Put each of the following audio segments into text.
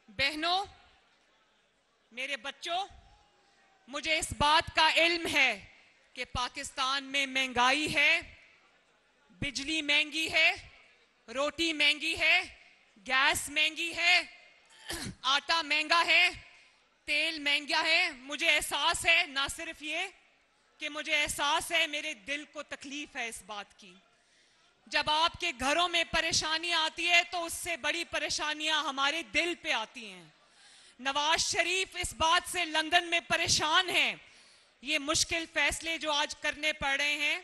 बहनों, मेरे बच्चों, मुझे इस बात का इल्म है कि पाकिस्तान में महंगाई है, बिजली महंगी है, रोटी महंगी है, गैस महंगी है, आटा महंगा है, तेल महंगा है। मुझे एहसास है, ना सिर्फ ये कि मुझे एहसास है, मेरे दिल को तकलीफ है इस बात की। जब आपके घरों में परेशानी आती है तो उससे बड़ी परेशानियां हमारे दिल पे आती हैं। नवाज शरीफ इस बात से लंदन में परेशान हैं। ये मुश्किल फैसले जो आज करने पड़ रहे हैं,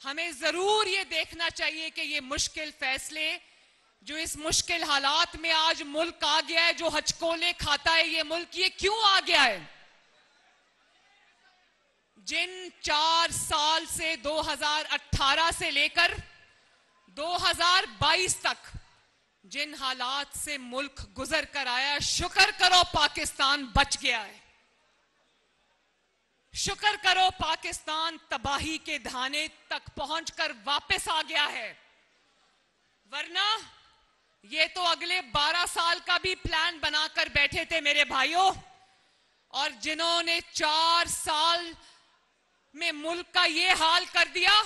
हमें जरूर ये देखना चाहिए कि ये मुश्किल फैसले जो इस मुश्किल हालात में आज मुल्क आ गया है, जो हचकोले खाता है ये मुल्क, ये क्यों आ गया है? जिन 4 साल से 2018 से लेकर 2022 तक जिन हालात से मुल्क गुजर कर आया, शुक्र करो पाकिस्तान बच गया है। शुक्र करो पाकिस्तान तबाही के धाने तक पहुंचकर वापस आ गया है। वरना ये तो अगले 12 साल का भी प्लान बनाकर बैठे थे मेरे भाइयों, और जिन्होंने 4 साल में मुल्क का ये हाल कर दिया,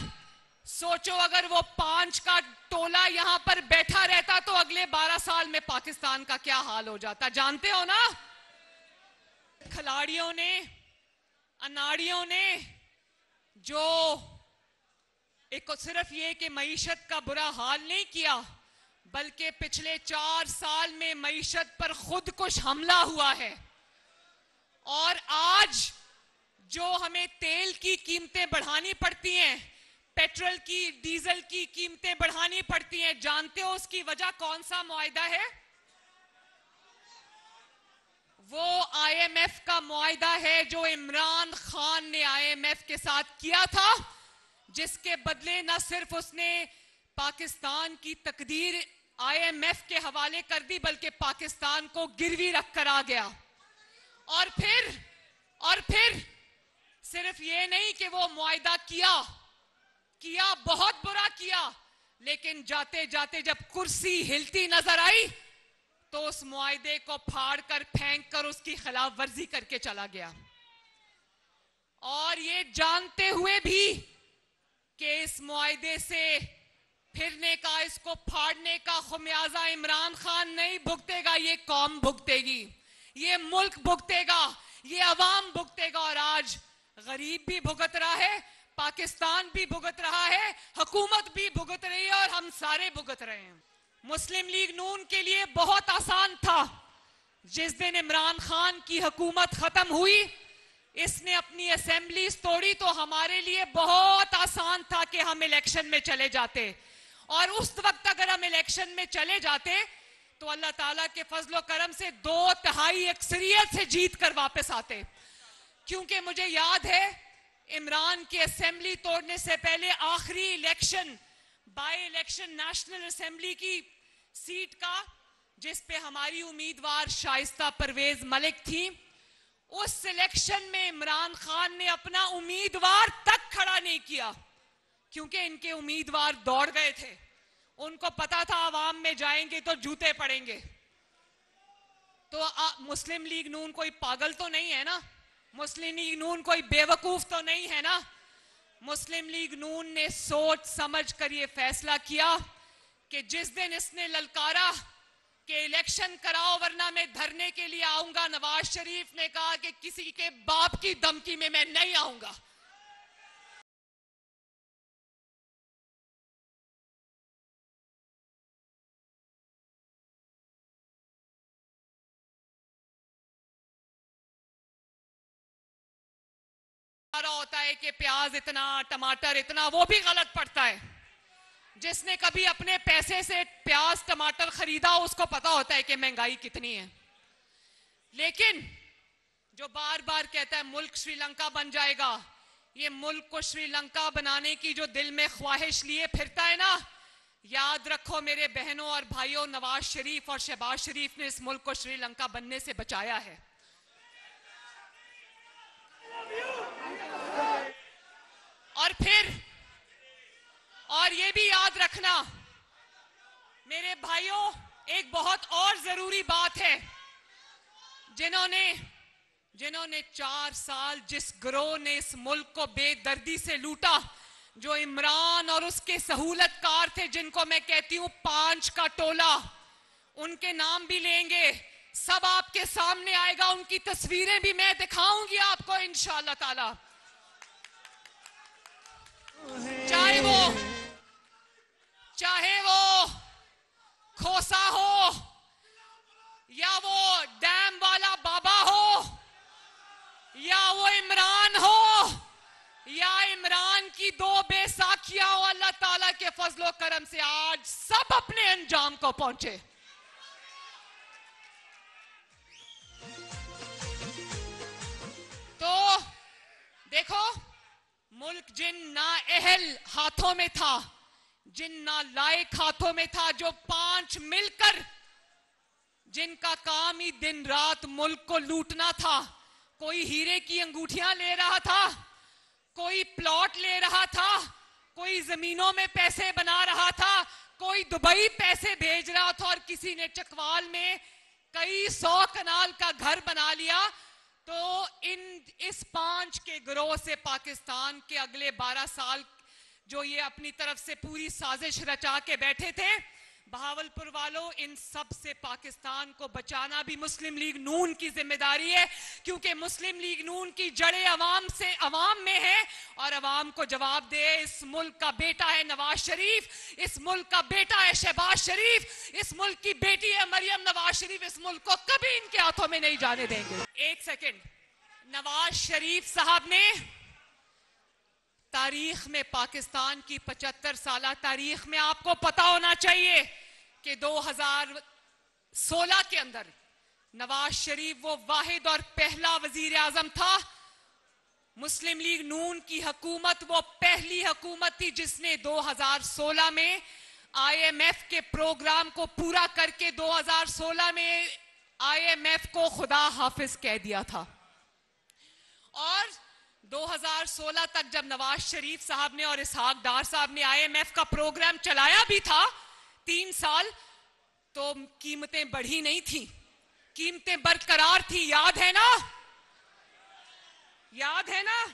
सोचो अगर वो 5 का टोला यहां पर बैठा रहता तो अगले 12 साल में पाकिस्तान का क्या हाल हो जाता। जानते हो ना, खिलाड़ियों ने, अनाड़ियों ने जो एक सिर्फ ये कि मईशत का बुरा हाल नहीं किया, बल्कि पिछले 4 साल में मईशत पर खुदकुश हमला हुआ है। और आज जो हमें तेल की कीमतें बढ़ानी पड़ती हैं, पेट्रोल की, डीजल की कीमतें बढ़ानी पड़ती हैं, जानते हो उसकी वजह कौन सा मुआहदा है? वो आईएमएफ का मुआहदा है जो इमरान खान ने आईएमएफ के साथ किया था, जिसके बदले न सिर्फ उसने पाकिस्तान की तकदीर आईएमएफ के हवाले कर दी, बल्कि पाकिस्तान को गिरवी रखकर आ गया। और फिर सिर्फ ये नहीं कि वो मुआहदा किया, बहुत बुरा किया, लेकिन जाते जाते जब कुर्सी हिलती नजर आई तो उस मुआहदे को फाड़ कर, फेंक कर उसकी खिलाफ वर्जी करके चला गया। और ये जानते हुए भी कि इस मुआहदे से फिरने का, इसको फाड़ने का खुमियाजा इमरान खान नहीं भुगतेगा, ये कौम भुगतेगी, ये मुल्क भुगतेगा, ये अवाम भुगतेगा। और आज गरीब भी भुगत रहा है, पाकिस्तान भी भुगत रहा है, हुकूमत भी भुगत रही है, और हम सारे भुगत रहे हैं। मुस्लिम लीग नून के लिए बहुत आसान था, जिस दिन इमरान खान की हुकूमत खत्म हुई, इसने अपनी असेंबली तोड़ी, तो हमारे लिए बहुत आसान था कि हम इलेक्शन में चले जाते। और उस वक्त अगर हम इलेक्शन में चले जाते तो अल्लाह ताला के फजलो करम से 2/3 अक्सरियत से जीत कर वापस आते। क्योंकि मुझे याद है, इमरान की असेंबली तोड़ने से पहले आखिरी election, by election national assembly की सीट का, जिस पे हमारी उम्मीदवार शाइस्ता परवेज मलिक थी, उस इलेक्शन में इमरान खान ने अपना उम्मीदवार तक खड़ा नहीं किया, क्योंकि इनके उम्मीदवार दौड़ गए थे। उनको पता था आवाम में जाएंगे तो जूते पड़ेंगे। तो मुस्लिम लीग नून कोई पागल तो नहीं है ना, मुस्लिम लीग नून कोई बेवकूफ तो नहीं है ना। मुस्लिम लीग नून ने सोच समझ कर यह फैसला किया कि जिस दिन इसने ललकारा कि इलेक्शन कराओ वरना मैं धरने के लिए आऊंगा, नवाज शरीफ ने कहा कि किसी के बाप की धमकी में मैं नहीं आऊंगा। होता है कि प्याज इतना, टमाटर इतना, वो भी गलत पड़ता है। जिसने कभी अपने पैसे से प्याज टमाटर खरीदा उसको पता होता है कि महंगाई कितनी है। लेकिन जो बार बार कहता है मुल्क श्रीलंका बन जाएगा, ये मुल्क को श्रीलंका बनाने की जो दिल में ख्वाहिश लिए फिरता है ना, याद रखो मेरे बहनों और भाइयों, नवाज शरीफ और शहबाज शरीफ ने इस मुल्क को श्रीलंका बनने से बचाया है। और ये भी याद रखना मेरे भाइयों, एक बहुत और जरूरी बात है जिन्होंने 4 साल जिस गिरोह ने इस मुल्क को बेदर्दी से लूटा, जो इमरान और उसके सहूलतकार थे, जिनको मैं कहती हूं 5 का टोला, उनके नाम भी लेंगे, सब आपके सामने आएगा, उनकी तस्वीरें भी मैं दिखाऊंगी आपको इंशाअल्लाह ताला। चाहे वो खोसा हो या वो डैम वाला बाबा हो या वो इमरान हो या इमरान की 2 बेसाखियां हो, अल्लाह ताला के फजलो करम से आज सब अपने अंजाम को पहुंचे। तो देखो, मुल्क जिन नाअहल हाथों में था, जिन नालायक हाथों में था, जो 5 मिलकर जिनका काम ही दिन रात मुल्क को लूटना था, कोई हीरे की अंगूठियां ले रहा था, कोई प्लॉट ले रहा था, कोई जमीनों में पैसे बना रहा था, कोई दुबई पैसे भेज रहा था और किसी ने चकवाल में कई 100 कनाल का घर बना लिया। तो इस 5 के गिरोह से पाकिस्तान के अगले 12 साल जो ये अपनी तरफ से पूरी साजिश रचा के बैठे थे, बहावलपुर वालों, इन सब से पाकिस्तान को बचाना भी मुस्लिम लीग नून की जिम्मेदारी है, क्योंकि मुस्लिम लीग नून की जड़ें अवाम में है और अवाम को जवाब दे। इस मुल्क का बेटा है नवाज शरीफ, इस मुल्क का बेटा है शहबाज शरीफ, इस मुल्क की बेटी है मरियम नवाज शरीफ। इस मुल्क को कभी इनके हाथों में नहीं जाने देंगे। एक सेकंड, नवाज शरीफ साहब ने तारीख में, पाकिस्तान की 75 साल तारीख में, आपको पता होना चाहिए कि 2016 के अंदर नवाज शरीफ वो वाहिद और पहला वजीर आजम था। मुस्लिम लीग नून की हुकूमत वो पहली हुकूमत थी जिसने 2016 में IMF के प्रोग्राम को पूरा करके 2016 में IMF को खुदा हाफिज कह दिया था। और 2016 तक जब नवाज शरीफ साहब ने और इसहाक डार साहब ने IMF का प्रोग्राम चलाया भी था 3 साल, तो कीमतें बढ़ी नहीं थी, कीमतें बरकरार थी। याद है ना? याद है ना?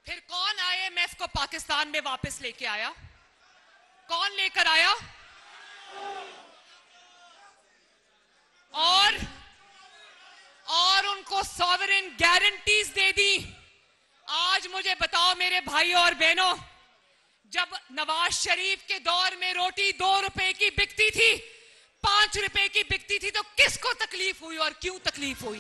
फिर कौन IMF को पाकिस्तान में वापस लेके आया? कौन लेकर आया? और उनको सॉवरेन गारंटीज दे दी। आज मुझे बताओ मेरे भाई और बहनों, जब नवाज शरीफ के दौर में रोटी 2 रुपए की बिकती थी, 5 रुपए की बिकती थी, तो किसको तकलीफ हुई और क्यों तकलीफ हुई?